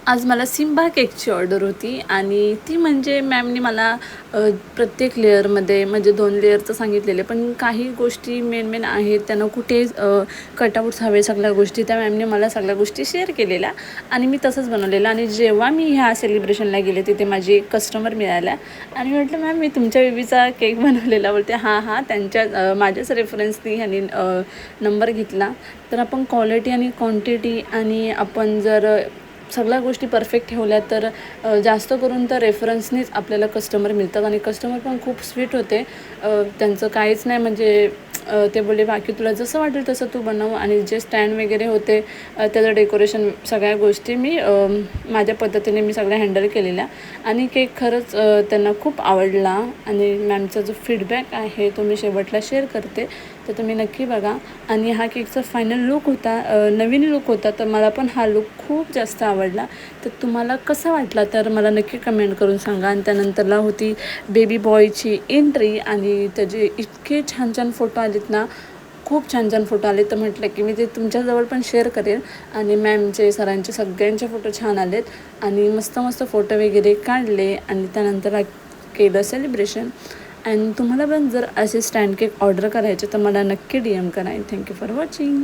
आज मला सिम्बा केकची ऑर्डर होती आणि ती म्हणजे मॅमनी मला प्रत्येक लेअरमध्ये म्हणजे 2 लेअरचं सांगितलेले, पण काही गोष्टी मेन आहेत त्यांना कुठे कटआउट्स हवे, सगळ्या गोष्टी त्या मॅमने मला सगळ्या गोष्टी शेअर केलेल्या आणि मी तसंच बनवलेलं. आणि जेव्हा मी ह्या सेलिब्रेशनला गेले तिथे माझी एक कस्टमर मिळाल्या आणि म्हटलं, मॅम मी तुमच्या बेबीचा केक बनवलेला. बोलते हां त्यांच्या माझ्याच रेफरन्सनी ह्यांनी नंबर घेतला. तर आपण क्वालिटी आणि क्वांटिटी आणि आपण जर सगळ्या गोष्टी परफेक्ट ठेवल्या तर जास्त करून तर रेफरन्सनीच आपल्याला कस्टमर मिळतात. आणि कस्टमर पण खूप स्वीट होते. त्यांचं काहीच नाही म्हणजे ते बोलले बाकी तुला जसं वाटेल तसं तू बनव. आणि जे स्टँड वगैरे होते त्याचं डेकोरेशन सगळ्या गोष्टी मी माझ्या पद्धतीने मी सगळ्या हँडल केलेल्या. आणि केक खरंच त्यांना खूप आवडला. आणि मॅमचा जो फीडबॅक आहे तो मी शेवटला शेअर करते, तर तुम्ही नक्की बघा. आणि हा केकचा फायनल लुक होता, नवीन लुक होता, तर मला पण हा लुक खूप जास्त आवडला. तर तुम्हाला कसा वाटला तर मला नक्की कमेंट करून सांगा. आणि त्यानंतरला होती बेबी बॉयची एंट्री आणि त्याचे इतके छान फोटो आलेत ना, खूप छान फोटो आले. तर म्हटलं की मी ते तुमच्याजवळ पण शेअर करेन. आणि मॅमचे सरांचे सगळ्यांचे फोटो छान आलेत आणि मस्त फोटो वगैरे काढले. आणि त्यानंतर केलं सेलिब्रेशन. आणि तुम्हाला पण जर असे स्टँड केक ऑर्डर करायचे तर मला नक्की DM करा. Thank you for watching.